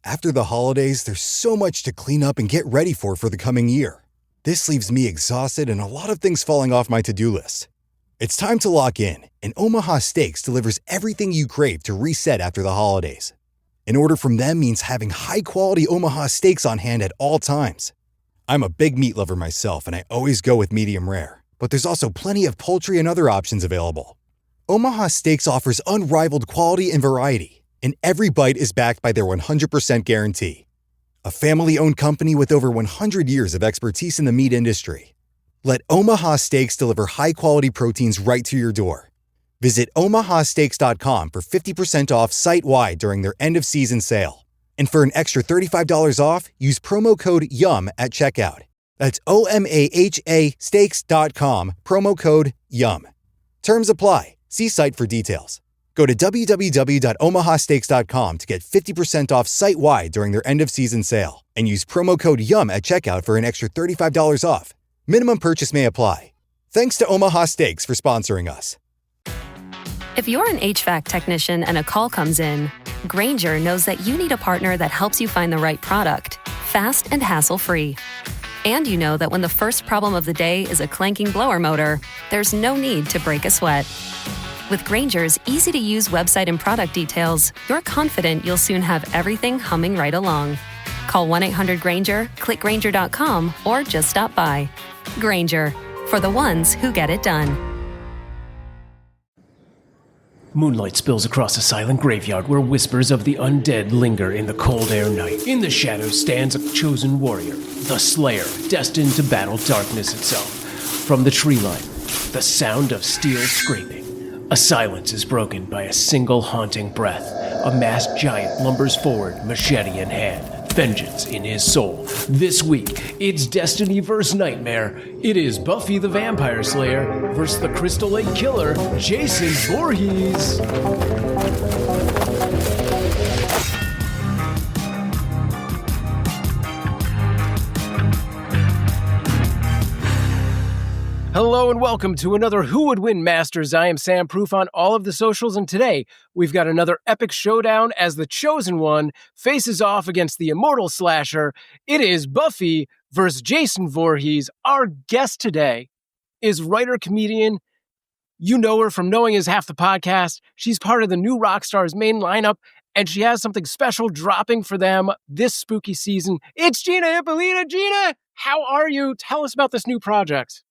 After the holidays, there's so much to clean up and get ready for the coming year. This leaves me exhausted and a lot of things falling off my to-do list. It's time to lock in, and Omaha Steaks delivers everything you crave to reset after the holidays. An order from them means having high-quality Omaha steaks on hand at all times. I'm a big meat lover myself, and I always go with medium rare. But there's also plenty of poultry and other options available. Omaha Steaks offers unrivaled quality and variety, and every bite is backed by their 100% guarantee. A family-owned company with over 100 years of expertise in the meat industry. Let Omaha Steaks deliver high-quality proteins right to your door. Visit omahasteaks.com for 50% off site-wide during their end-of-season sale. And for an extra $35 off, use promo code YUM at checkout. That's OMAHA steaks.com, promo code YUM. Terms apply. See site for details. Go to www.omahasteaks.com to get 50% off site-wide during their end-of-season sale and use promo code YUM at checkout for an extra $35 off. Minimum purchase may apply. Thanks to Omaha Steaks for sponsoring us. If you're an HVAC technician and a call comes in, Grainger knows that you need a partner that helps you find the right product, fast and hassle-free. And you know that when the first problem of the day is a clanking blower motor, there's no need to break a sweat. With Grainger's easy-to-use website and product details, you're confident you'll soon have everything humming right along. Call 1-800-GRAINGER, click Grainger.com, or just stop by. Grainger, for the ones who get it done. Moonlight spills across a silent graveyard where whispers of the undead linger in the cold air night. In the shadows stands a chosen warrior, the Slayer, destined to battle darkness itself. From the tree line, the sound of steel scraping. A silence is broken by a single haunting breath. A masked giant lumbers forward, machete in hand, vengeance in his soul. This week, it's Destiny vs. Nightmare. It is Buffy the Vampire Slayer versus the Crystal Lake Killer, Jason Voorhees. Hello and welcome to another Who Would Win Masters. I am Sam Proof on all of the socials, and today we've got another epic showdown as the Chosen One faces off against the Immortal Slasher. It is Buffy versus Jason Voorhees. Our guest today is writer-comedian. You know her from Knowing Is Half the Podcast. She's part of the new Rockstars main lineup, and she has something special dropping for them this spooky season. It's Gina Ippolita. Gina, how are you? Tell us about this new project.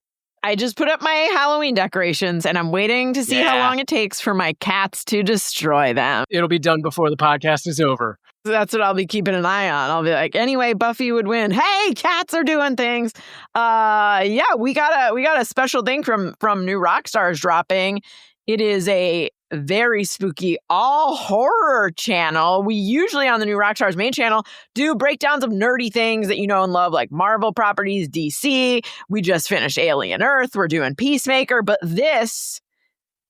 I just put up my Halloween decorations, and I'm waiting to see how long it takes for my cats to destroy them. It'll be done before the podcast is over. That's what I'll be keeping an eye on. I'll be like, anyway, Buffy would win. Hey, cats are doing things. We got a special thing from New Rockstars dropping. It is a very spooky all horror channel. We usually on the New Rockstars main channel do breakdowns of nerdy things that you know and love, like Marvel properties, DC. We just finished Alien Earth. We're doing Peacemaker, but this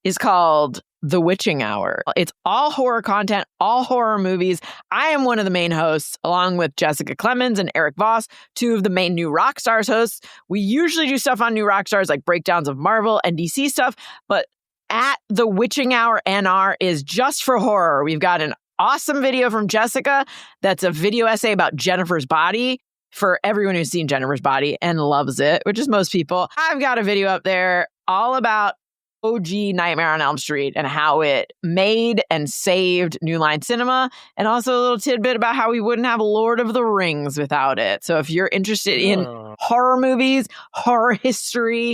is called The Witching Hour. It's all horror content, all horror movies. I am one of the main hosts, along with Jessica Clemens and Eric Voss, two of the main New Rockstars hosts. We usually do stuff on New Rockstars, like breakdowns of Marvel and DC stuff, but at The Witching Hour NR is just for horror. We've got an awesome video from Jessica that's a video essay about Jennifer's Body for everyone who's seen Jennifer's Body and loves it, which is most people. I've got a video up there all about OG Nightmare on Elm Street and how it made and saved New Line Cinema, and also a little tidbit about how we wouldn't have Lord of the Rings without it. So if you're interested in horror movies, horror history,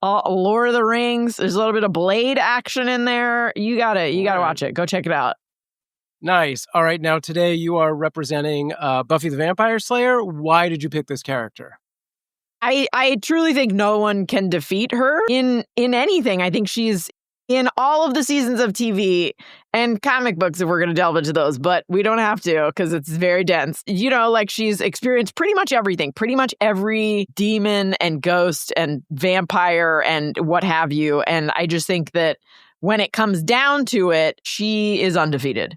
Lord of the Rings, there's a little bit of Blade action in there. You gotta watch it. Go check it out. Nice. All right. Now today you are representing Buffy the Vampire Slayer. Why did you pick this character? I truly think no one can defeat her in anything. I think she's in all of the seasons of TV and comic books, if we're going to delve into those, but we don't have to because it's very dense. You know, like she's experienced pretty much everything, pretty much every demon and ghost and vampire and what have you. And I just think that when it comes down to it, she is undefeated.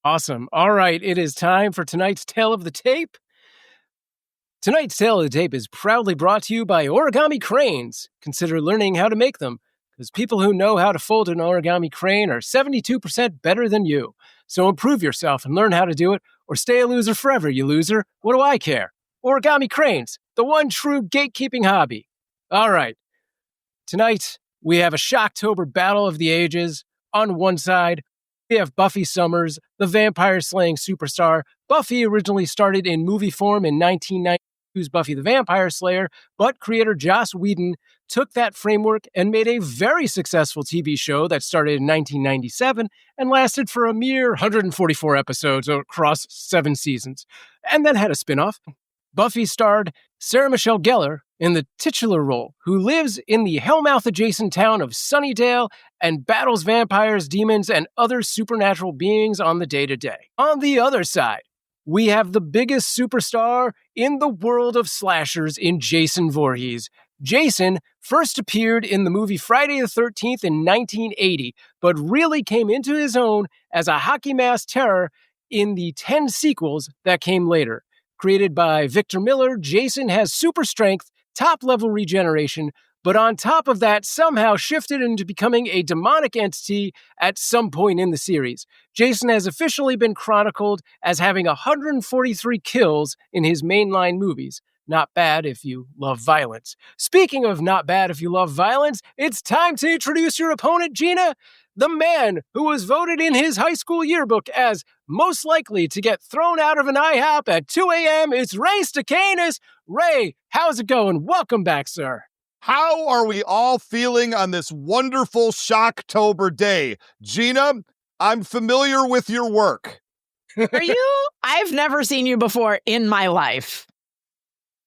Awesome. All right. It is time for tonight's Tale of the Tape. Tonight's Tale of the Tape is proudly brought to you by origami cranes. Consider learning how to make them, because people who know how to fold an origami crane are 72% better than you. So improve yourself and learn how to do it, or stay a loser forever, you loser. What do I care? Origami cranes, the one true gatekeeping hobby. All right. Tonight, we have a Shocktober Battle of the Ages. On one side, we have Buffy Summers, the vampire-slaying superstar. Buffy originally started in movie form in 1992's Buffy the Vampire Slayer, but creator Joss Whedon took that framework and made a very successful TV show that started in 1997 and lasted for a mere 144 episodes across 7 seasons, and then had a spin-off. Buffy starred Sarah Michelle Gellar in the titular role, who lives in the Hellmouth-adjacent town of Sunnydale and battles vampires, demons, and other supernatural beings on the day-to-day. On the other side, we have the biggest superstar in the world of slashers in Jason Voorhees. Jason first appeared in the movie Friday the 13th in 1980, but really came into his own as a hockey mask terror in the 10 sequels that came later. Created by Victor Miller, Jason has super strength, top-level regeneration, but on top of that, somehow shifted into becoming a demonic entity at some point in the series. Jason has officially been chronicled as having 143 kills in his mainline movies. Not bad if you love violence. Speaking of not bad if you love violence, it's time to introduce your opponent, Gina. The man who was voted in his high school yearbook as most likely to get thrown out of an IHOP at 2 a.m. It's Ray Stakenas. Ray, how's it going? Welcome back, sir. How are we all feeling on this wonderful Shocktober day? Gina, I'm familiar with your work. Are you? I've never seen you before in my life.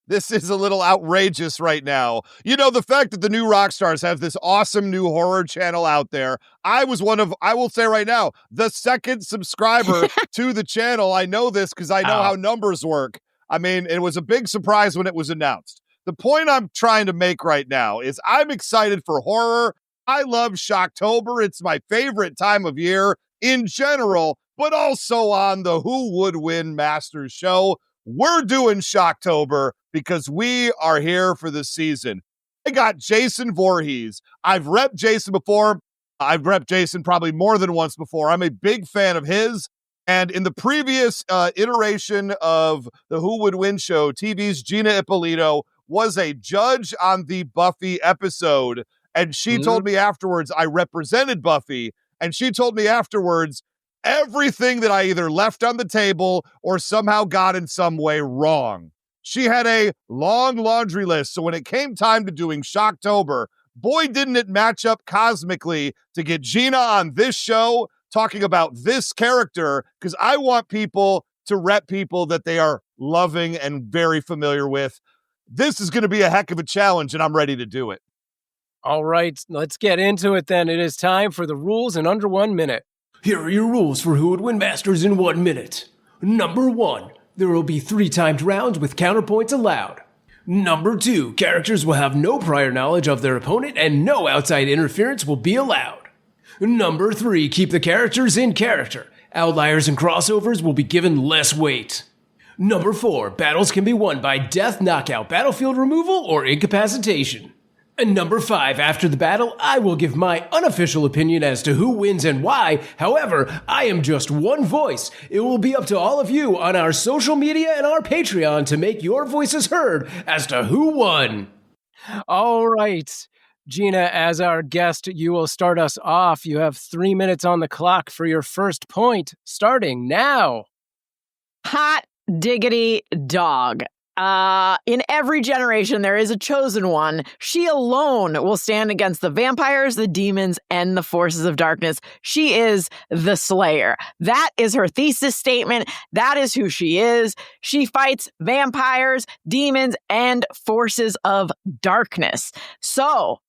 This is a little outrageous right now. You know, the fact that the new rock stars have this awesome new horror channel out there. I will say right now, the second subscriber to the channel. I know this because I know how numbers work. I mean, it was a big surprise when it was announced. The point I'm trying to make right now is I'm excited for horror. I love Shocktober. It's my favorite time of year in general, but also on the Who Would Win Masters show. We're doing Shocktober because we are here for the season. I got Jason Voorhees. I've repped Jason before. I've repped Jason probably more than once before. I'm a big fan of his. And in the previous iteration of the Who Would Win show, TV's Gina Ippolito was a judge on the Buffy episode. And she told me afterwards, I represented Buffy. And she told me afterwards, everything that I either left on the table or somehow got in some way wrong. She had a long laundry list. So when it came time to doing Shocktober, boy, didn't it match up cosmically to get Gina on this show talking about this character, because I want people to rep people that they are loving and very familiar with. This is going to be a heck of a challenge, and I'm ready to do it. All right, let's get into it then. It is time for the rules in under 1 minute. Here are your rules for Who Would Win Masters in 1 minute. Number 1, there will be 3 timed rounds with counterpoints allowed. Number 2, characters will have no prior knowledge of their opponent and no outside interference will be allowed. Number 3, keep the characters in character. Outliers and crossovers will be given less weight. Number 4, battles can be won by death, knockout, battlefield removal, or incapacitation. And number 5, after the battle, I will give my unofficial opinion as to who wins and why. However, I am just one voice. It will be up to all of you on our social media and our Patreon to make your voices heard as to who won. All right. Gina, as our guest, you will start us off. You have 3 minutes on the clock for your first point, starting now. Hot diggity dog. In every generation, there is a chosen one. She alone will stand against the vampires, the demons, and the forces of darkness. She is the Slayer. That is her thesis statement. That is who she is. She fights vampires, demons, and forces of darkness. So,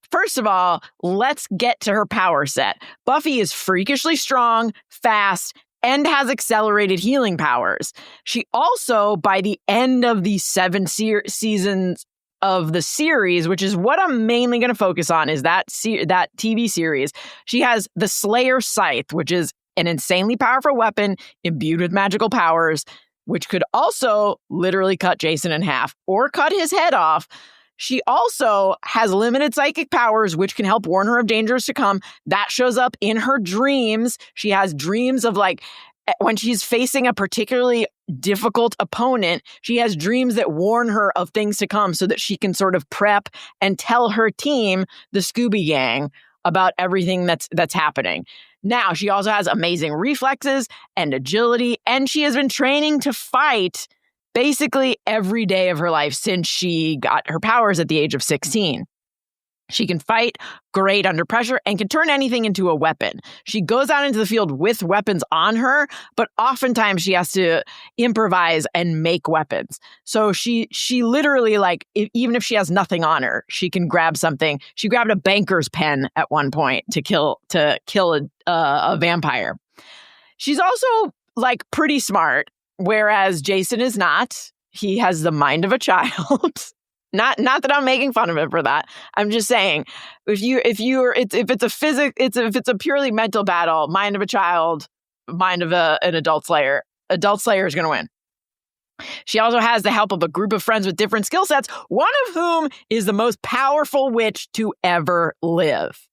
first of all, let's get to her power set. Buffy is freakishly strong, fast, and has accelerated healing powers. She also, by the end of the 7 seasons of the series, which is what I'm mainly going to focus on, is that TV series, she has the Slayer Scythe, which is an insanely powerful weapon imbued with magical powers, which could also literally cut Jason in half or cut his head off. She also has limited psychic powers, which can help warn her of dangers to come. That shows up in her dreams. She has dreams of like, when she's facing a particularly difficult opponent, she has dreams that warn her of things to come so that she can sort of prep and tell her team, the Scooby Gang, about everything that's happening. Now, she also has amazing reflexes and agility, and she has been training to fight basically every day of her life since she got her powers at the age of 16. She can fight great under pressure and can turn anything into a weapon. She goes out into the field with weapons on her, but oftentimes she has to improvise and make weapons. So she literally, like, even if she has nothing on her, she can grab something. She grabbed a banker's pen at one point to kill a vampire. She's also like pretty smart, whereas Jason is not. He has the mind of a child. Not that I'm making fun of him for that. I'm just saying, if it's a purely mental battle, mind of a child, mind of an adult slayer is going to win. She also has the help of a group of friends with different skill sets, one of whom is the most powerful witch to ever live.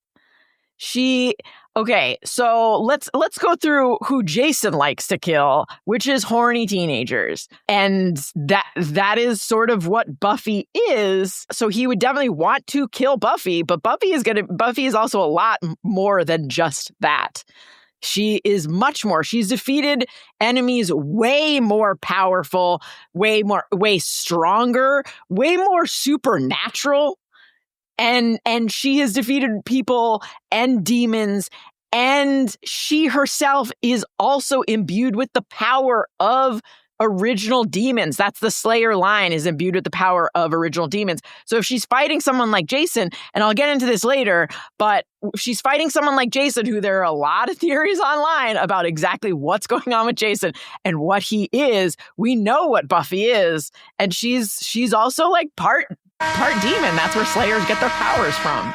Okay, so let's go through who Jason likes to kill, which is horny teenagers. And that is sort of what Buffy is. So he would definitely want to kill Buffy, but Buffy is also a lot more than just that. She is much more. She's defeated enemies way more powerful, way stronger, way more supernatural. And she has defeated people and demons, and she herself is also imbued with the power of original demons. That's the Slayer line, is imbued with the power of original demons. So if she's fighting someone like Jason, and I'll get into this later, but if she's fighting someone like Jason, who there are a lot of theories online about exactly what's going on with Jason and what he is, we know what Buffy is, and she's also like part demon. That's where Slayers get their powers from.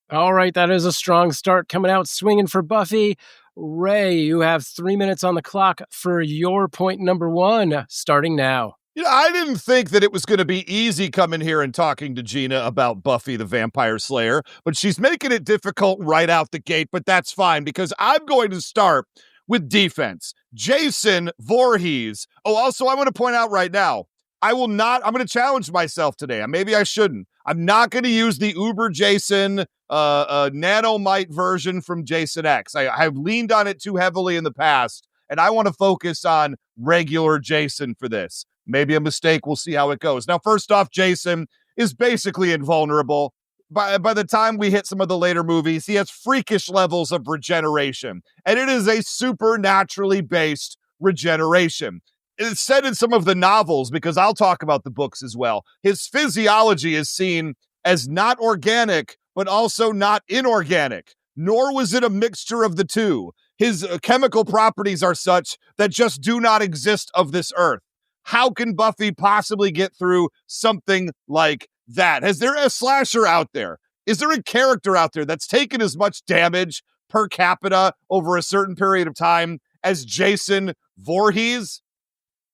All right, that is a strong start coming out swinging for Buffy. Ray, you have 3 minutes on the clock for your point number 1, starting now. You know, I didn't think that it was going to be easy coming here and talking to Gina about Buffy the Vampire Slayer, but she's making it difficult right out the gate, but that's fine because I'm going to start with defense. Jason Voorhees. Oh, also, I want to point out right now, I'm going to challenge myself today. Maybe I shouldn't. I'm not going to use the Uber Jason nanomite version from Jason X. I have leaned on it too heavily in the past, and I want to focus on regular Jason for this. Maybe a mistake. We'll see how it goes. Now, first off, Jason is basically invulnerable. By the time we hit some of the later movies, he has freakish levels of regeneration, and it is a supernaturally based regeneration. It's said in some of the novels, because I'll talk about the books as well, his physiology is seen as not organic, but also not inorganic, nor was it a mixture of the two. His chemical properties are such that just do not exist of this earth. How can Buffy possibly get through something like that? Is there a slasher out there? Is there a character out there that's taken as much damage per capita over a certain period of time as Jason Voorhees?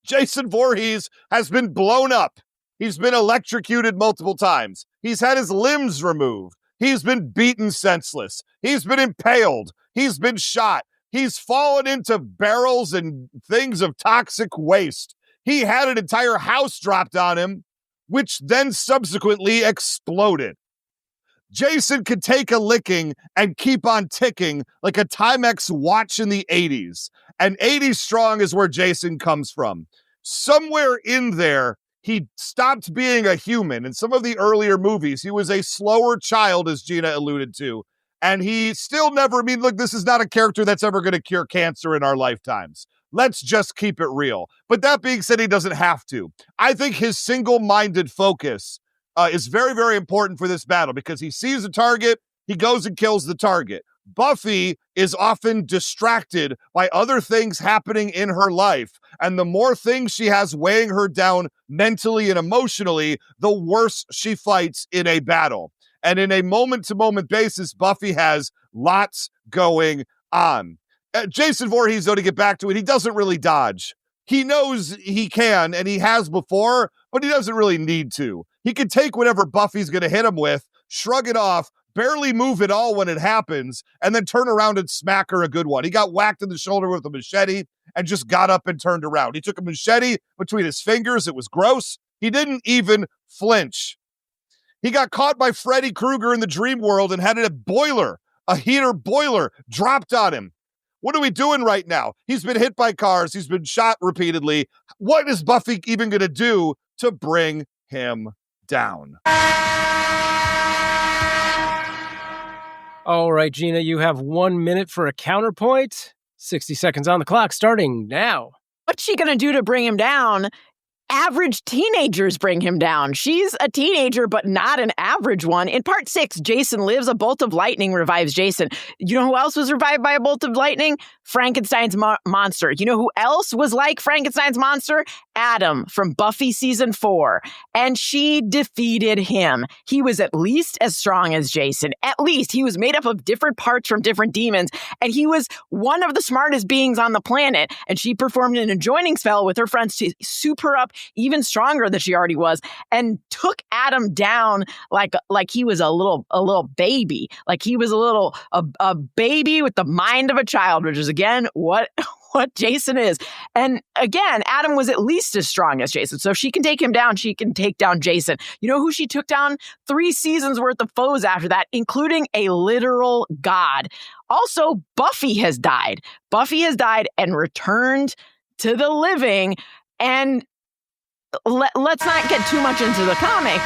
Jason Voorhees has been blown up. He's been electrocuted multiple times. He's had his limbs removed. He's been beaten senseless. He's been impaled. He's been shot. He's fallen into barrels and things of toxic waste. He had an entire house dropped on him, which then subsequently exploded. Jason could take a licking and keep on ticking like a Timex watch in the 80s. And 80 strong is where Jason comes from. Somewhere in there, he stopped being a human. In some of the earlier movies, he was a slower child, as Gina alluded to. And he still never, look, this is not a character that's ever going to cure cancer in our lifetimes. Let's just keep it real. But that being said, he doesn't have to. I think his single-minded focus is very, very important for this battle because he sees a target, he goes and kills the target. Buffy is often distracted by other things happening in her life, and the more things she has weighing her down mentally and emotionally, the worse she fights in a battle. And in a moment-to-moment basis, Buffy has lots going on. Jason Voorhees, though, to get back to it, he doesn't really dodge. He knows he can, and he has before, but he doesn't really need to. He can take whatever Buffy's going to hit him with, shrug it off, barely move at all when it happens, and then turn around and smack her a good one. He got whacked in the shoulder with a machete and just got up and turned around. He took a machete between his fingers. It was gross. He didn't even flinch. He got caught by Freddy Krueger in the dream world and had a heater boiler dropped on him. What are we doing right now? He's been hit by cars. He's been shot repeatedly. What is Buffy even going to do to bring him down? All right, Gina, you have 1 minute for a counterpoint. 60 seconds on the clock, starting now. What's she going to do to bring him down? Average teenagers bring him down. She's a teenager, but not an average one. In part 6, Jason lives. A bolt of lightning revives Jason. You know who else was revived by a bolt of lightning? Frankenstein's monster. You know who else was like Frankenstein's monster? Adam from Buffy season 4. And she defeated him. He was at least as strong as Jason. At least he was made up of different parts from different demons. And he was one of the smartest beings on the planet. And she performed an adjoining spell with her friends to soup her up even stronger than she already was, and took Adam down like he was a little baby, like he was a baby with the mind of a child, which is again what Jason is. And again, Adam was at least as strong as Jason, so if she can take him down, she can take down Jason. You know who she took down? 3 seasons worth of foes after that, including a literal god. Also, Buffy has died. Buffy has died and returned to the living. And let's not get too much into the comics.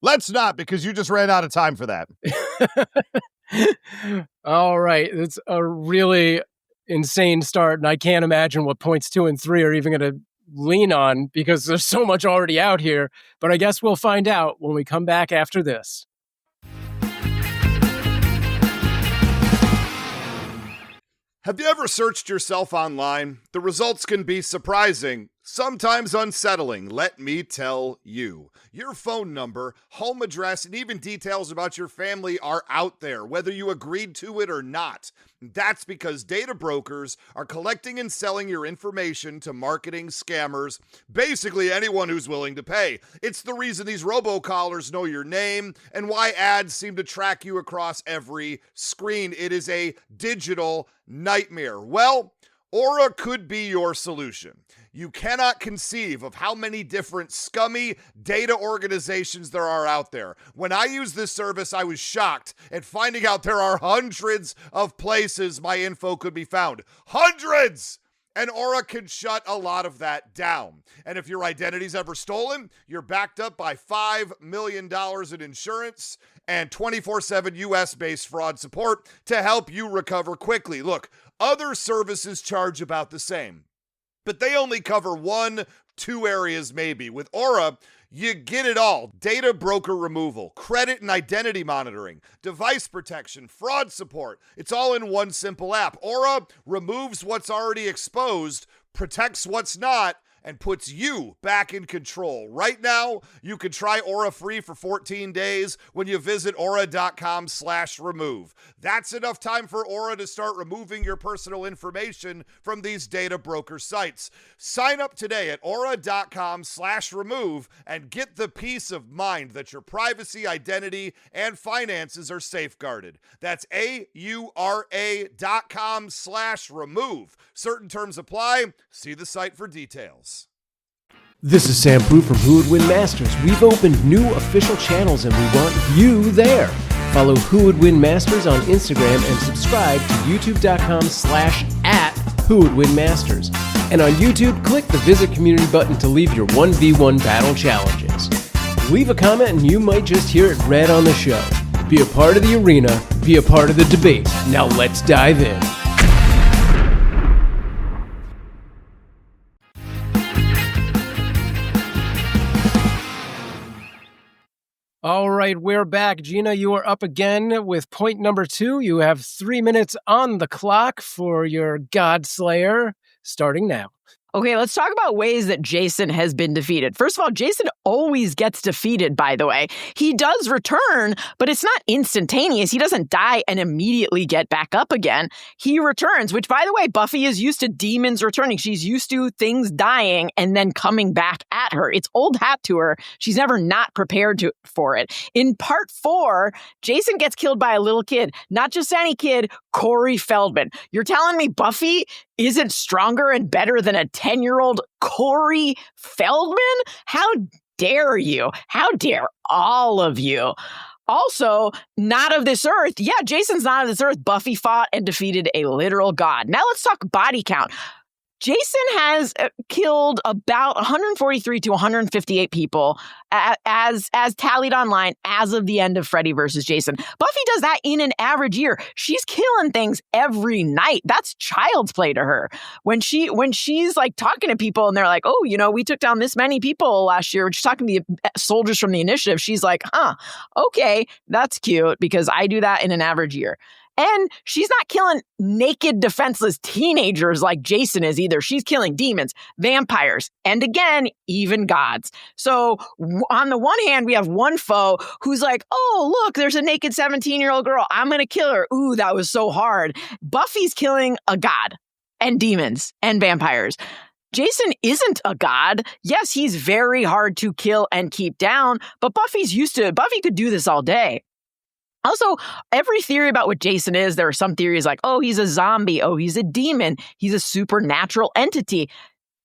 Let's not, because you just ran out of time for that. All right. It's a really insane start, and I can't imagine what points 2 and 3 are even going to lean on, because there's so much already out here. But I guess we'll find out when we come back after this. Have you ever searched yourself online? The results can be surprising, sometimes unsettling, let me tell you. Your phone number, home address, and even details about your family are out there, whether you agreed to it or not. That's because data brokers are collecting and selling your information to marketing scammers, basically anyone who's willing to pay. It's the reason these robocallers know your name and why ads seem to track you across every screen. It is a digital nightmare. Well, Aura could be your solution. You cannot conceive of how many different scummy data organizations there are out there. When I used this service, I was shocked at finding out there are hundreds of places my info could be found. Hundreds! And Aura can shut a lot of that down. And if your identity's ever stolen, you're backed up by $5 million in insurance and 24/7 US-based fraud support to help you recover quickly. Look, other services charge about the same, but they only cover 1-2 areas maybe. With Aura, you get it all. Data broker removal, credit and identity monitoring, device protection, fraud support. It's all in one simple app. Aura removes what's already exposed, protects what's not, and puts you back in control. Right now, you can try Aura free for 14 days when you visit aura.com/remove. That's enough time for Aura to start removing your personal information from these data broker sites. Sign up today at aura.com/remove and get the peace of mind that your privacy, identity, and finances are safeguarded. That's aura.com/remove. Certain terms apply. See the site for details. This is Sam Prue from Who Would Win Masters. We've opened new official channels and we want you there. Follow Who Would Win Masters on Instagram and subscribe to youtube.com/@WhoWouldWinMasters. And on YouTube, click the Visit Community button to leave your 1v1 battle challenges. Leave a comment and you might just hear it read on the show. Be a part of the arena, be a part of the debate. Now let's dive in. All right, we're back. Gina, you are up again with point number 2. You have 3 minutes on the clock for your God Slayer, starting now. Okay, let's talk about ways that Jason has been defeated. First of all, Jason always gets defeated, by the way. He does return, but it's not instantaneous. He doesn't die and immediately get back up again. He returns, which, by the way, Buffy is used to demons returning. She's used to things dying and then coming back at her. It's old hat to her. She's never not prepared for it. In part 4, Jason gets killed by a little kid. Not just any kid, Corey Feldman. You're telling me Buffy isn't stronger and better than a 10-year-old Corey Feldman? How dare you? How dare all of you? Also, not of this earth. Yeah, Jason's not of this earth. Buffy fought and defeated a literal god. Now let's talk body count. Jason has killed about 143 to 158 people as tallied online as of the end of Freddy vs. Jason. Buffy does that in an average year. She's killing things every night. That's child's play to her. When she's like talking to people and they're like, oh, we took down this many people last year. When she's talking to the soldiers from the initiative, she's like, okay, that's cute because I do that in an average year. And she's not killing naked, defenseless teenagers like Jason is either. She's killing demons, vampires, and again, even gods. So on the one hand, we have one foe who's like, oh, look, there's a naked 17-year-old girl. I'm going to kill her. Ooh, that was so hard. Buffy's killing a god and demons and vampires. Jason isn't a god. Yes, he's very hard to kill and keep down, but Buffy could do this all day. Also, every theory about what Jason is, there are some theories like, oh, he's a zombie. Oh, he's a demon. He's a supernatural entity.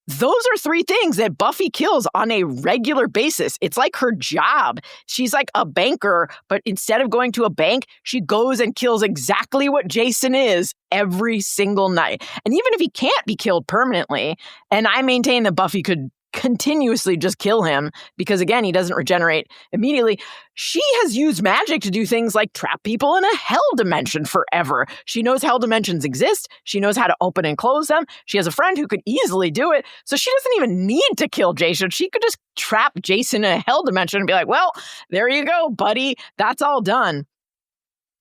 Those are 3 things that Buffy kills on a regular basis. It's like her job. She's like a banker, but instead of going to a bank, she goes and kills exactly what Jason is every single night. And even if he can't be killed permanently, and I maintain that Buffy could continuously just kill him because, again, he doesn't regenerate immediately. She has used magic to do things like trap people in a hell dimension forever. She knows hell dimensions exist. She knows how to open and close them. She has a friend who could easily do it. So she doesn't even need to kill Jason. She could just trap Jason in a hell dimension and be like, well, there you go, buddy. That's all done.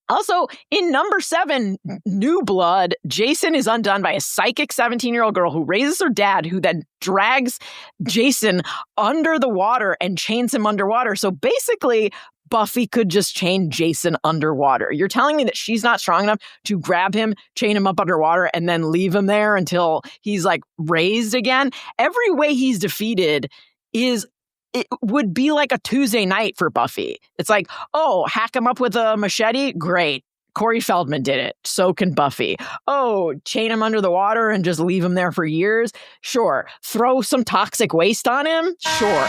Also, in number 7, New Blood, Jason is undone by a psychic 17-year-old girl who raises her dad, who then drags Jason under the water and chains him underwater. So basically, Buffy could just chain Jason underwater. You're telling me that she's not strong enough to grab him, chain him up underwater, and then leave him there until he's like raised again? Every way he's defeated it would be like a Tuesday night for Buffy. It's like, oh, hack him up with a machete? Great. Corey Feldman did it. So can Buffy. Oh, chain him under the water and just leave him there for years? Sure. Throw some toxic waste on him? Sure.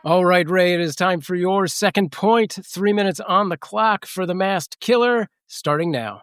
All right, Ray, it is time for your second point. 3 minutes on the clock for the masked killer, starting now.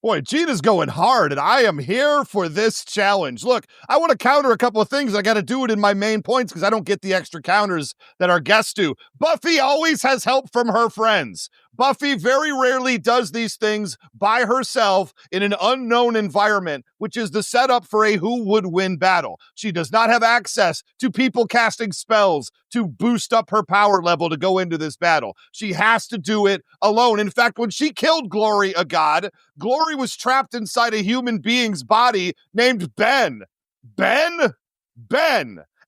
Boy, Gina's going hard, and I am here for this challenge. Look, I want to counter a couple of things. I got to do it in my main points because I don't get the extra counters that our guests do. Buffy always has help from her friends. Buffy very rarely does these things by herself in an unknown environment, which is the setup for a who would win battle. She does not have access to people casting spells to boost up her power level to go into this battle. She has to do it alone. In fact, when she killed Glory, a god, Glory was trapped inside a human being's body named Ben. Ben?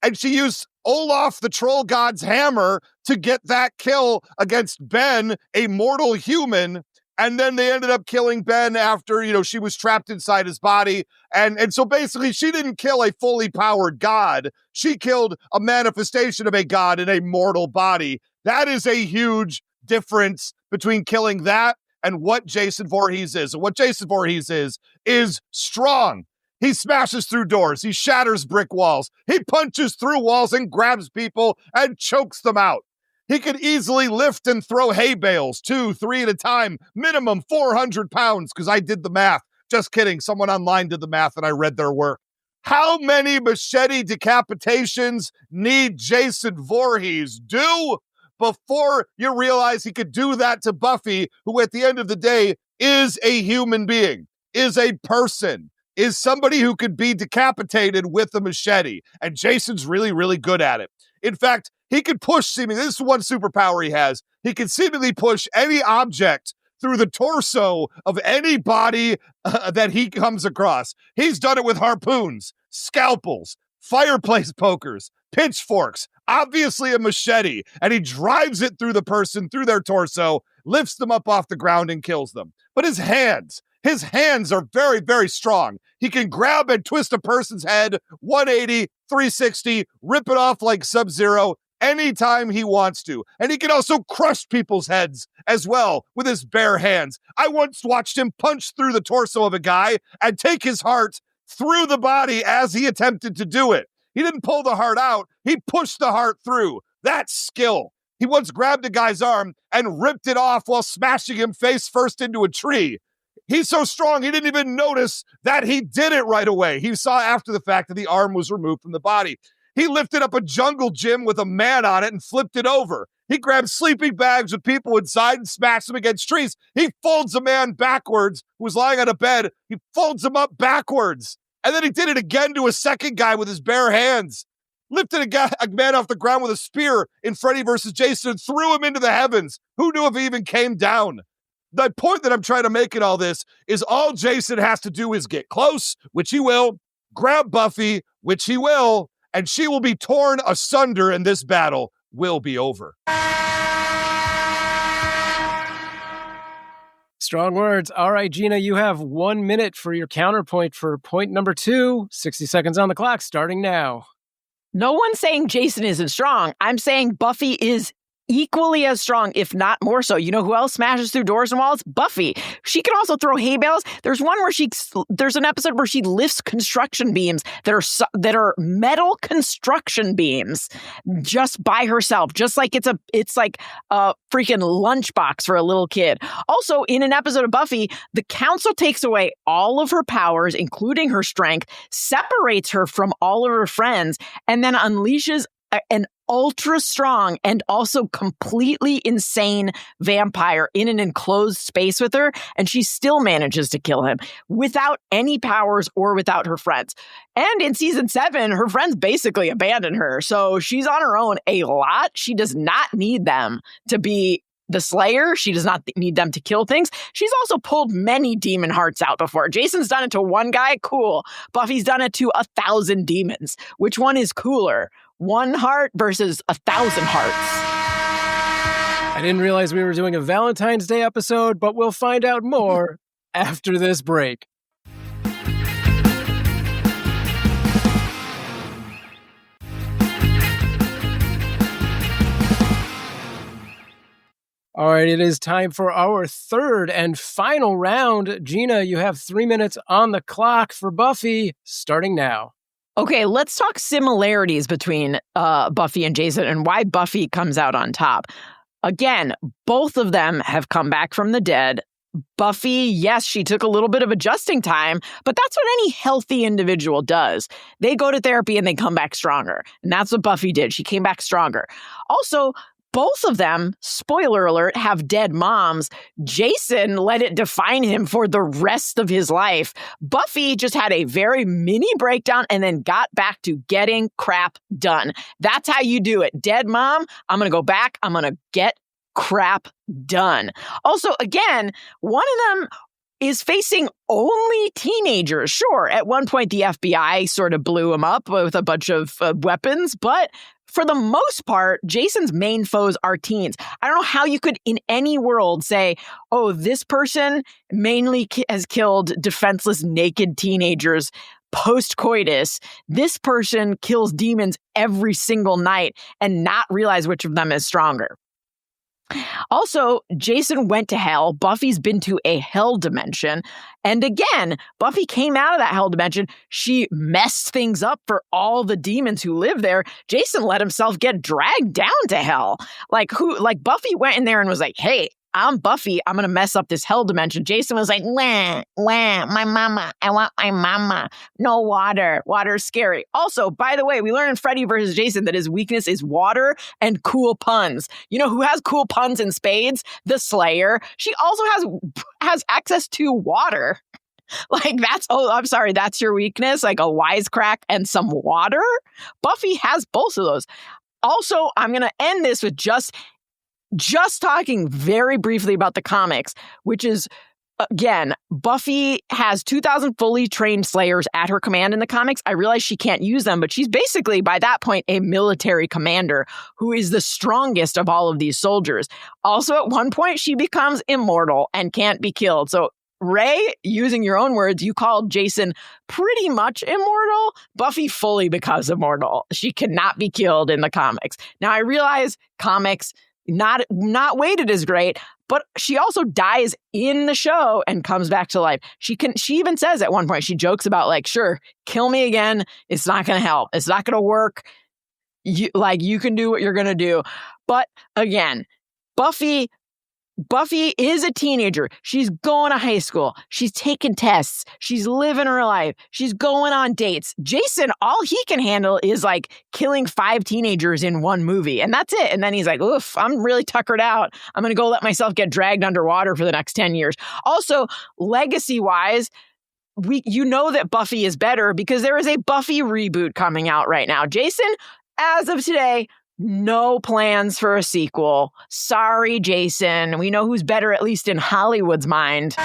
And she used Olaf the troll god's hammer to get that kill against Ben, a mortal human. And then they ended up killing Ben after, she was trapped inside his body. And so basically she didn't kill a fully powered god. She killed a manifestation of a god in a mortal body. That is a huge difference between killing that and what Jason Voorhees is. And what Jason Voorhees is strong. He smashes through doors. He shatters brick walls. He punches through walls and grabs people and chokes them out. He could easily lift and throw hay bales, 2, 3 at a time, minimum 400 pounds, because I did the math. Just kidding. Someone online did the math and I read their work. How many machete decapitations need Jason Voorhees do before you realize he could do that to Buffy, who at the end of the day is a human being, is a person, is somebody who could be decapitated with a machete. And Jason's really, really good at it. In fact, he could push seemingly, this is one superpower he has. He can seemingly push any object through the torso of anybody that he comes across. He's done it with harpoons, scalpels, fireplace pokers, pitchforks, obviously a machete, and he drives it through the person, through their torso, lifts them up off the ground and kills them. But his hands are very, very strong. He can grab and twist a person's head 180, 360, rip it off like Sub-Zero anytime he wants to. And he can also crush people's heads as well with his bare hands. I once watched him punch through the torso of a guy and take his heart through the body as he attempted to do it. He didn't pull the heart out. He pushed the heart through. That's skill. He once grabbed a guy's arm and ripped it off while smashing him face first into a tree. He's so strong, he didn't even notice that he did it right away. He saw after the fact that the arm was removed from the body. He lifted up a jungle gym with a man on it and flipped it over. He grabbed sleeping bags with people inside and smashed them against trees. He folds a man backwards who was lying on a bed. He folds him up backwards. And then he did it again to a second guy with his bare hands. Lifted a man off the ground with a spear in Freddy versus Jason and threw him into the heavens. Who knew if he even came down? The point that I'm trying to make in all this is all Jason has to do is get close, which he will, grab Buffy, which he will, and she will be torn asunder and this battle will be over. Strong words. All right, Gina, you have 1 minute for your counterpoint for point number 2. 60 seconds on the clock, starting now. No one's saying Jason isn't strong. I'm saying Buffy is equally as strong, if not more so. You know who else smashes through doors and walls? Buffy. She can also throw hay bales. There's an episode where she lifts construction beams that are metal construction beams just by herself, just like it's like a freaking lunchbox for a little kid. Also, in an episode of Buffy, the council takes away all of her powers, including her strength, separates her from all of her friends, and then unleashes an ultra strong and also completely insane vampire in an enclosed space with her, and she still manages to kill him without any powers or without her friends. And in season 7, her friends basically abandon her, so she's on her own a lot. She does not need them to be the Slayer. She does not need them to kill things. She's also pulled many demon hearts out before. Jason's done it to one guy, cool. Buffy's done it to 1,000 demons. Which one is cooler? 1 heart versus 1,000 hearts. I didn't realize we were doing a Valentine's Day episode, but we'll find out more after this break. All right, it is time for our third and final round. Gina, you have 3 minutes on the clock for Buffy, starting now. Okay, let's talk similarities between Buffy and Jason and why Buffy comes out on top. Again, both of them have come back from the dead. Buffy, yes, she took a little bit of adjusting time, but that's what any healthy individual does. They go to therapy and they come back stronger. And that's what Buffy did. She came back stronger. Also, both of them, spoiler alert, have dead moms. Jason let it define him for the rest of his life. Buffy just had a very mini breakdown and then got back to getting crap done. That's how you do it. Dead mom, I'm going to go back. I'm going to get crap done. Also, again, one of them is facing only teenagers. Sure, at one point the FBI sort of blew him up with a bunch of weapons, but for the most part, Jason's main foes are teens. I don't know how you could, in any world, say, oh, this person mainly has killed defenseless, naked teenagers post-coitus. This person kills demons every single night and not realize which of them is stronger. Also, Jason went to hell. Buffy's been to a hell dimension. And again, Buffy came out of that hell dimension. She messed things up for all the demons who live there. Jason let himself get dragged down to hell. Like Buffy went in there and was like, hey, I'm Buffy. I'm going to mess up this hell dimension. Jason was like, wah, my mama. I want my mama. No water. Water's scary. Also, by the way, we learned in Freddy versus Jason that his weakness is water and cool puns. You know who has cool puns in spades? The Slayer. She also has access to water. That's your weakness? Like a wisecrack and some water? Buffy has both of those. Also, I'm going to end this with just just talking very briefly about the comics, which is, again, Buffy has 2,000 fully trained Slayers at her command in the comics. I realize she can't use them, but she's basically, by that point, a military commander who is the strongest of all of these soldiers. Also, at one point, she becomes immortal and can't be killed. So, Ray, using your own words, you called Jason pretty much immortal. Buffy fully becomes immortal. She cannot be killed in the comics. Now, I realize comics not weighted as great, but she also dies in the show and comes back to life. She even says at one point, she jokes about like, sure, kill me again. It's not going to help. It's not going to work. You can do what you're going to do. But again, Buffy is a teenager. She's going to high school. She's taking tests. She's living her life. She's going on dates. Jason, all he can handle is like killing 5 teenagers in one movie. And that's it. And then he's like, oof, I'm really tuckered out. I'm going to go let myself get dragged underwater for the next 10 years. Also, legacy-wise, you know that Buffy is better because there is a Buffy reboot coming out right now. Jason, as of today, no plans for a sequel. Sorry, Jason. We know who's better, at least in Hollywood's mind.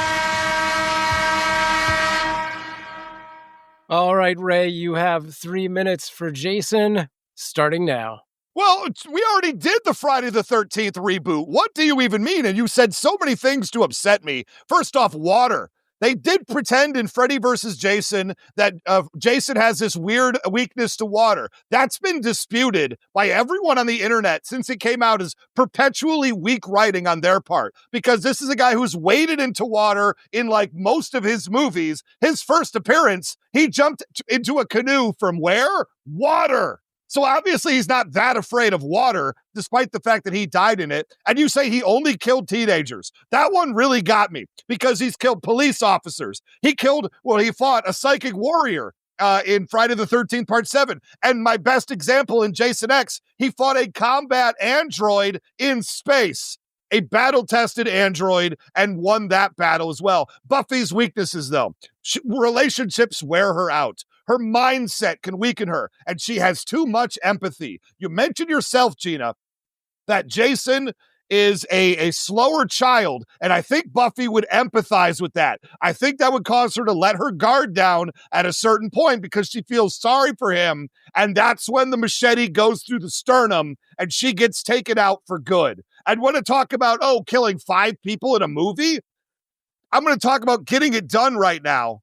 All right, Ray, you have 3 minutes for Jason, starting now. Well, we already did the Friday the 13th reboot. What do you even mean? And you said so many things to upset me. First off, water. They did pretend in Freddy vs. Jason that Jason has this weird weakness to water. That's been disputed by everyone on the internet since it came out as perpetually weak writing on their part, because this is a guy who's waded into water in like most of his movies. His first appearance, he jumped into a canoe from where? Water. So obviously he's not that afraid of water, despite the fact that he died in it. And you say he only killed teenagers. That one really got me because he's killed police officers. He fought a psychic warrior in Friday the 13th, Part 7. And my best example in Jason X, he fought a combat android in space. A battle-tested android, and won that battle as well. Buffy's weaknesses, though. Relationships wear her out. Her mindset can weaken her, and she has too much empathy. You mentioned yourself, Gina, that Jason is a slower child, and I think Buffy would empathize with that. I think that would cause her to let her guard down at a certain point because she feels sorry for him, and that's when the machete goes through the sternum, and she gets taken out for good. I'd want to talk about, killing 5 people in a movie? I'm going to talk about getting it done right now.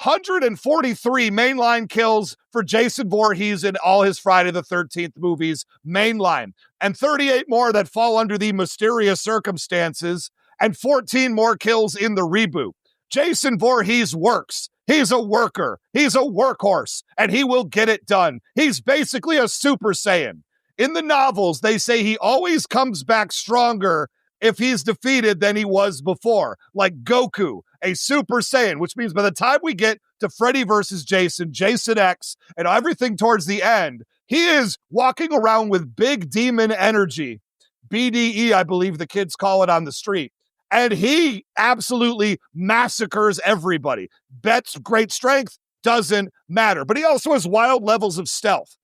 143 mainline kills for Jason Voorhees in all his Friday the 13th movies, mainline. And 38 more that fall under the mysterious circumstances, and 14 more kills in the reboot. Jason Voorhees works. He's a worker. He's a workhorse, and he will get it done. He's basically a Super Saiyan. In the novels, they say he always comes back stronger if he's defeated than he was before, like Goku, a Super Saiyan, which means by the time we get to Freddy versus Jason, Jason X, and everything towards the end, he is walking around with big demon energy. BDE, I believe the kids call it on the street. And he absolutely massacres everybody. Bet's great strength doesn't matter. But he also has wild levels of stealth.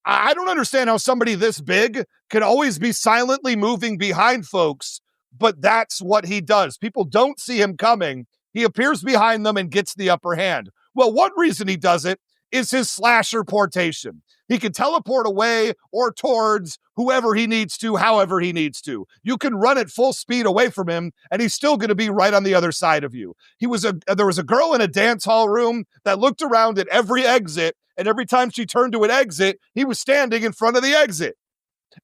I don't understand how somebody this big can always be silently moving behind folks, but that's what he does. People don't see him coming. He appears behind them and gets the upper hand. Well, one reason he does it is his slasher portation. He can teleport away or towards whoever he needs to, however he needs to. You can run at full speed away from him, and he's still going to be right on the other side of you. There was a girl in a dance hall room that looked around at every exit, and every time she turned to an exit, he was standing in front of the exit.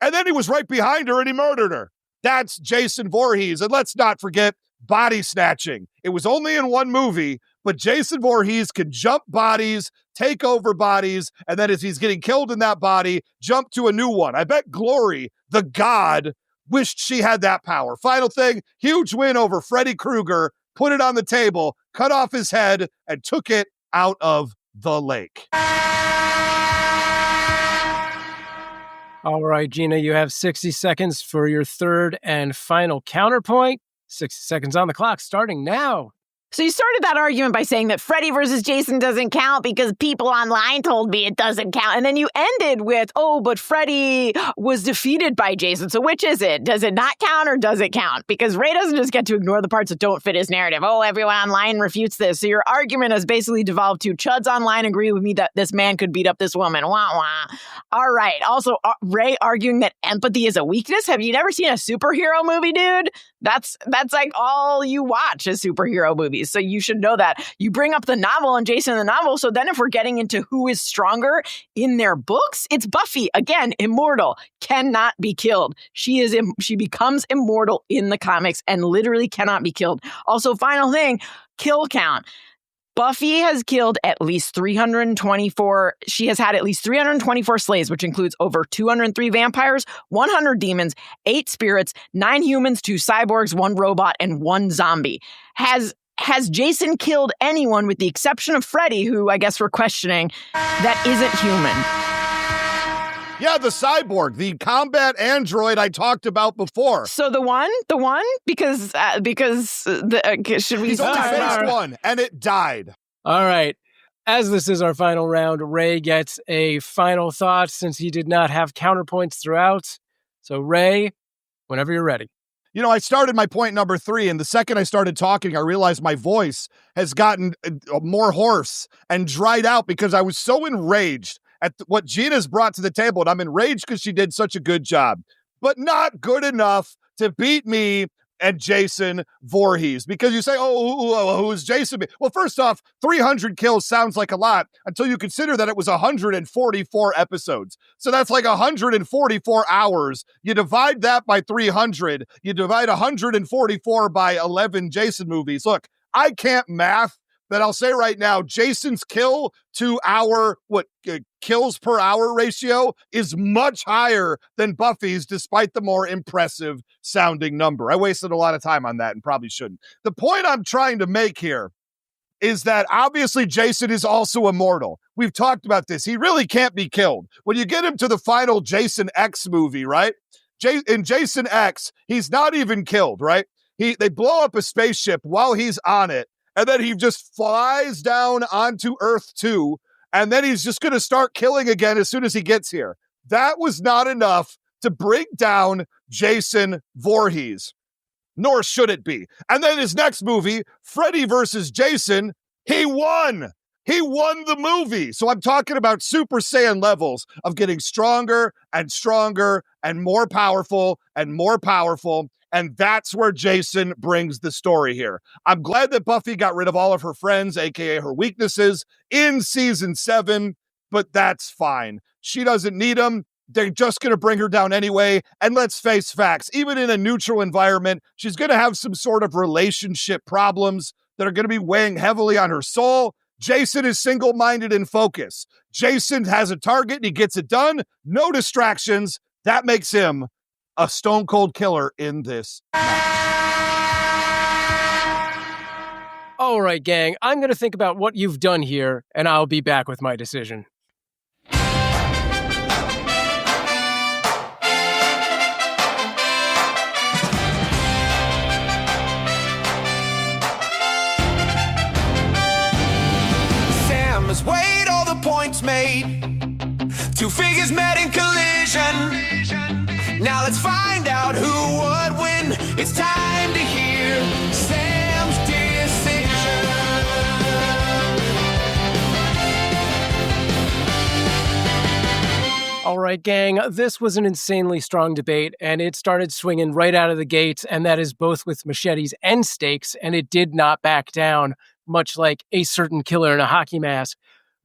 And then he was right behind her, and he murdered her. That's Jason Voorhees. And let's not forget body snatching. It was only in one movie, but Jason Voorhees can jump bodies, take over bodies, and then as he's getting killed in that body, jump to a new one. I bet Glory, the god, wished she had that power. Final thing, huge win over Freddy Krueger, put it on the table, cut off his head, and took it out of the lake. All right, Gina, you have 60 seconds for your third and final counterpoint. 60 seconds on the clock, starting now. So you started that argument by saying that Freddy versus Jason doesn't count because people online told me it doesn't count. And then you ended with, oh, but Freddy was defeated by Jason. So which is it? Does it not count or does it count? Because Ray doesn't just get to ignore the parts that don't fit his narrative. Oh, everyone online refutes this. So your argument has basically devolved to Chuds online agree with me that this man could beat up this woman. Wah, wah. All right. Also, Ray arguing that empathy is a weakness. Have you never seen a superhero movie, dude? That's like all you watch is superhero movies. So you should know that. You bring up the novel and Jason in the novel. So then if we're getting into who is stronger in their books, it's Buffy. Again, immortal, cannot be killed. She becomes immortal in the comics and literally cannot be killed. Also, final thing, kill count. Buffy has killed at least 324. She has had at least 324 slays, which includes over 203 vampires, 100 demons, 8 spirits, 9 humans, 2 cyborgs, 1 robot, and 1 zombie. Has Jason killed anyone with the exception of Freddy, who I guess we're questioning, that isn't human? Yeah, the cyborg, the combat android I talked about before. So the one, because should we? He's only All right. faced one, and it died. All right. As this is our final round, Ray gets a final thought since he did not have counterpoints throughout. So Ray, whenever you're ready. You know, I started my point number 3, and the second I started talking, I realized my voice has gotten more hoarse and dried out because I was so enraged at what Gina's brought to the table, and I'm enraged because she did such a good job, but not good enough to beat me and Jason Voorhees. Because you say, oh, who is Jason? Well, first off, 300 kills sounds like a lot until you consider that it was 144 episodes. So that's like 144 hours. You divide that by 300. You divide 144 by 11 Jason movies. Look, I can't math, but I'll say right now, Jason's kill to our kills per hour ratio is much higher than Buffy's, despite the more impressive sounding number. I wasted a lot of time on that and probably shouldn't. The point I'm trying to make here is that obviously Jason is also immortal. We've talked about this. He really can't be killed. When you get him to the final Jason X movie, right? In Jason X, he's not even killed, right? They blow up a spaceship while he's on it, and then he just flies down onto Earth 2, and then he's just going to start killing again as soon as he gets here. That was not enough to bring down Jason Voorhees, nor should it be. And then his next movie, Freddy versus Jason, he won. He won the movie. So I'm talking about Super Saiyan levels of getting stronger and stronger and more powerful and more powerful. And that's where Jason brings the story here. I'm glad that Buffy got rid of all of her friends, aka her weaknesses, in season 7, but that's fine. She doesn't need them. They're just going to bring her down anyway. And let's face facts. Even in a neutral environment, she's going to have some sort of relationship problems that are going to be weighing heavily on her soul. Jason is single-minded and focused. Jason has a target and he gets it done. No distractions. That makes him a stone-cold killer in this match. All right, gang, I'm going to think about what you've done here, and I'll be back with my decision. Sam has weighed all the points made. 2 figures met in collision. Now let's find out who would win. It's time to hear Sam's decision. All right, gang, this was an insanely strong debate, and it started swinging right out of the gates, and that is both with machetes and stakes, and it did not back down, much like a certain killer in a hockey mask.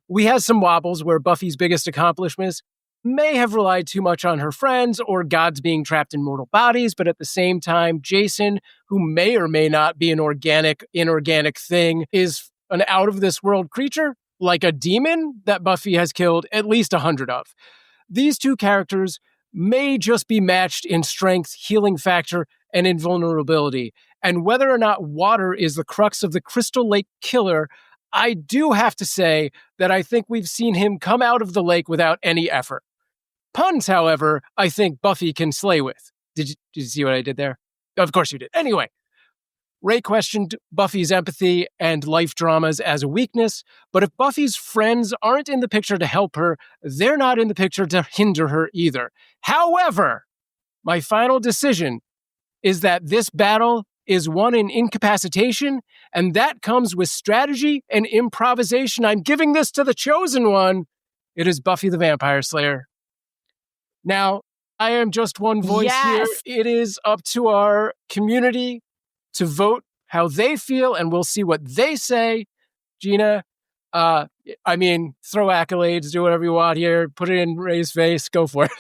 We had some wobbles where Buffy's biggest accomplishments may have relied too much on her friends or gods being trapped in mortal bodies, but at the same time, Jason, who may or may not be an inorganic thing, is an out-of-this-world creature, like a demon that Buffy has killed at least 100 of. These two characters may just be matched in strength, healing factor, and invulnerability. And whether or not water is the crux of the Crystal Lake Killer, I do have to say that I think we've seen him come out of the lake without any effort. Puns, however, I think Buffy can slay with. Did you see what I did there? Of course you did. Anyway, Ray questioned Buffy's empathy and life dramas as a weakness, but if Buffy's friends aren't in the picture to help her, they're not in the picture to hinder her either. However, my final decision is that this battle is won in incapacitation, and that comes with strategy and improvisation. I'm giving this to the chosen one. It is Buffy the Vampire Slayer. Now, I am just one voice here. It is up to our community to vote how they feel, and we'll see what they say. Gina, throw accolades, do whatever you want here, put it in Ray's face, go for it.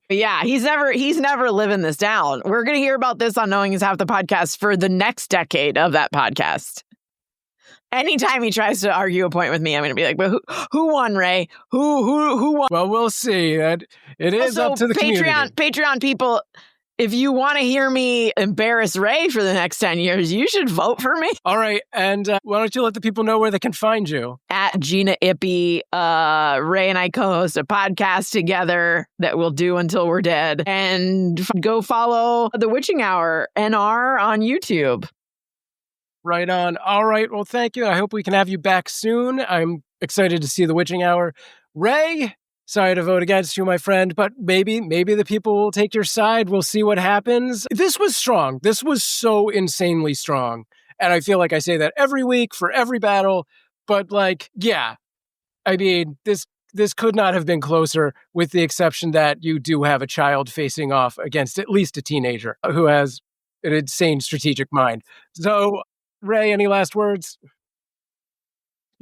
Yeah, he's never living this down. We're going to hear about this on Knowing Is Half the Podcast for the next decade of that podcast. Anytime he tries to argue a point with me, I'm going to be like, but who won, Ray? Who won? Well, we'll see. It is up to the community. Patreon people, if you want to hear me embarrass Ray for the next 10 years, you should vote for me. All right. And why don't you let the people know where they can find you? At Gina Ippy. Ray and I co-host a podcast together that we'll do until we're dead. And go follow The Witching Hour NR on YouTube. Right on. All right. Well, thank you. I hope we can have you back soon. I'm excited to see The Witching Hour. Ray, sorry to vote against you, my friend, but maybe the people will take your side. We'll see what happens. This was strong. This was so insanely strong. And I feel like I say that every week for every battle, but this could not have been closer, with the exception that you do have a child facing off against at least a teenager who has an insane strategic mind. So, Ray, any last words?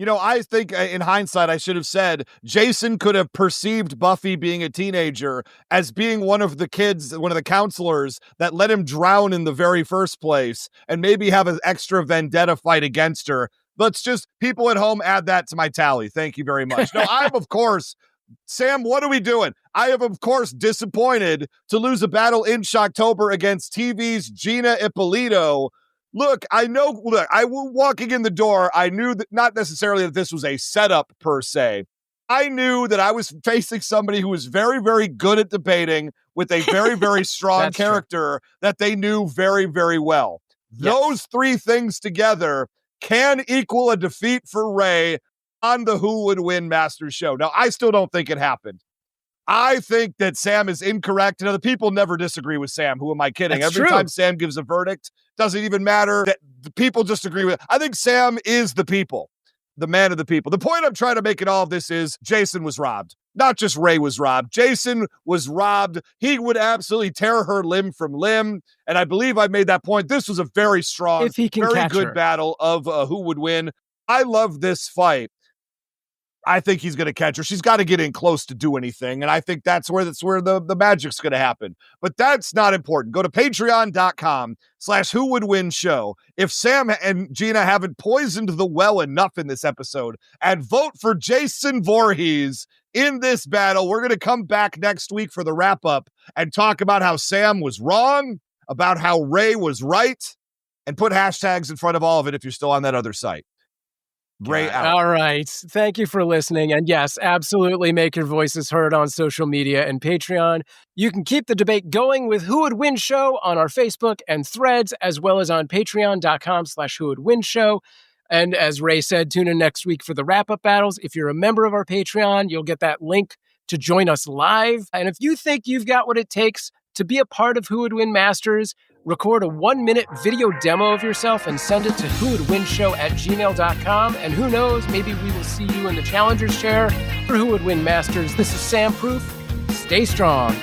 I think in hindsight, I should have said Jason could have perceived Buffy being a teenager as being one of the kids, one of the counselors that let him drown in the very first place, and maybe have an extra vendetta fight against her. Let's just, people at home, add that to my tally. Thank you very much. No, I'm, of course, Sam, what are we doing? I am, of course, disappointed to lose a battle in Shocktober against TV's Gina Ippolito. Look, I was walking in the door. I knew that not necessarily that this was a setup per se. I knew that I was facing somebody who was very, very good at debating with a very, very strong character that they knew very, very well. Yes. Those three things together can equal a defeat for Ray on the Who Would Win Masters show. Now, I still don't think it happened. I think that Sam is incorrect. The people never disagree with Sam. Who am I kidding? That's Every true. time Sam gives a verdict, doesn't even matter that the people just agree with it. I think Sam is the people, the man of the people. The point I'm trying to make in all of this is Jason was robbed. Not just Ray was robbed. Jason was robbed. He would absolutely tear her limb from limb. And I believe I made that point. This was a very strong, very good battle of Who Would Win. I love this fight. I think he's going to catch her. She's got to get in close to do anything. And I think that's where the magic's going to happen. But that's not important. Go to patreon.com/whowouldwinshow. If Sam and Gina haven't poisoned the well enough in this episode, and vote for Jason Voorhees in this battle. We're going to come back next week for the wrap up and talk about how Sam was wrong, about how Ray was right, and put hashtags in front of all of it if you're still on that other site. Ray out. All right. Thank you for listening. And yes, absolutely make your voices heard on social media and Patreon. You can keep the debate going with Who Would Win Show on our Facebook and Threads, as well as on patreon.com/whowouldwinshow. And as Ray said, tune in next week for the wrap-up battles. If you're a member of our Patreon, you'll get that link to join us live. And if you think you've got what it takes to be a part of Who Would Win Masters, record a 1-minute video demo of yourself and send it to whowouldwinshow@gmail.com. And who knows, maybe we will see you in the Challenger's chair for Who Would Win Masters. This is Sam Proof. Stay strong.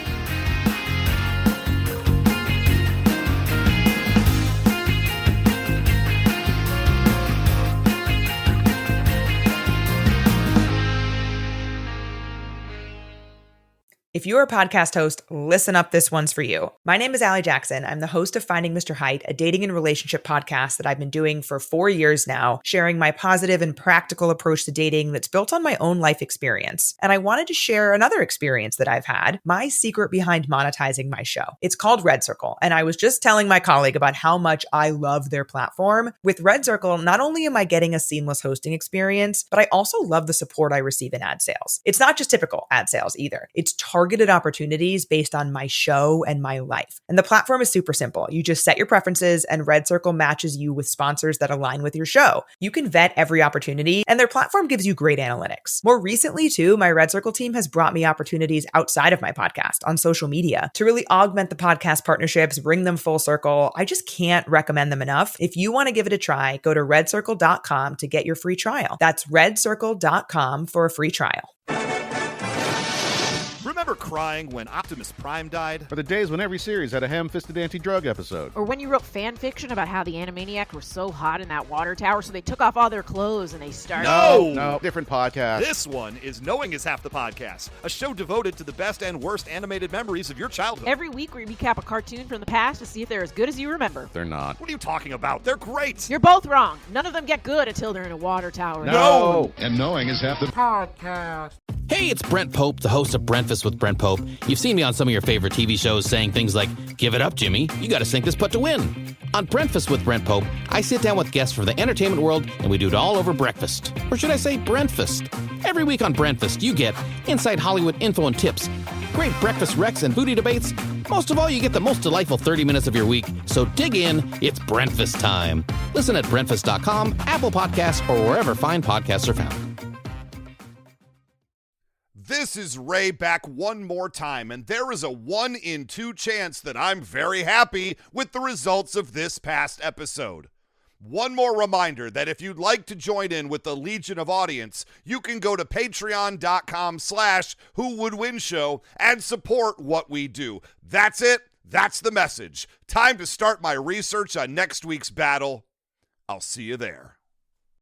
If you're a podcast host, listen up, this one's for you. My name is Allie Jackson. I'm the host of Finding Mr. Height, a dating and relationship podcast that I've been doing for 4 years now, sharing my positive and practical approach to dating that's built on my own life experience. And I wanted to share another experience that I've had, my secret behind monetizing my show. It's called Red Circle, and I was just telling my colleague about how much I love their platform. With Red Circle, not only am I getting a seamless hosting experience, but I also love the support I receive in ad sales. It's not just typical ad sales either. It's targeted targeted opportunities based on my show and my life. And the platform is super simple. You just set your preferences and Red Circle matches you with sponsors that align with your show. You can vet every opportunity and their platform gives you great analytics. More recently too, my Red Circle team has brought me opportunities outside of my podcast on social media to really augment the podcast partnerships, bring them full circle. I just can't recommend them enough. If you want to give it a try, go to redcircle.com to get your free trial. That's redcircle.com for a free trial. Remember crying when Optimus Prime died? Or the days when every series had a ham-fisted anti-drug episode? Or when you wrote fan fiction about how the Animaniacs were so hot in that water tower, so they took off all their clothes and they started... No, different podcast. This one is Knowing is Half the Podcast, a show devoted to the best and worst animated memories of your childhood. Every week we recap a cartoon from the past to see if they're as good as you remember. They're not. What are you talking about? They're great! You're both wrong. None of them get good until they're in a water tower. No! And Knowing is Half the Podcast. Hey, it's Brent Pope, the host of Breakfast with Brent Pope. You've seen me on some of your favorite TV shows saying things like, "Give it up, Jimmy. You got to sink this putt to win." On Breakfast with Brent Pope, I sit down with guests from the entertainment world and we do it all over breakfast. Or should I say Brentfast? Every week on Brentfast, you get inside Hollywood info and tips, great breakfast recs and booty debates. Most of all, you get the most delightful 30 minutes of your week. So dig in. It's Brentfast time. Listen at Brentfast.com, Apple Podcasts, or wherever fine podcasts are found. This is Ray back one more time, and there is a 1 in 2 chance that I'm very happy with the results of this past episode. One more reminder that if you'd like to join in with the legion of audience, you can go to patreon.com/whowouldwinshow and support what we do. That's it. That's the message. Time to start my research on next week's battle. I'll see you there.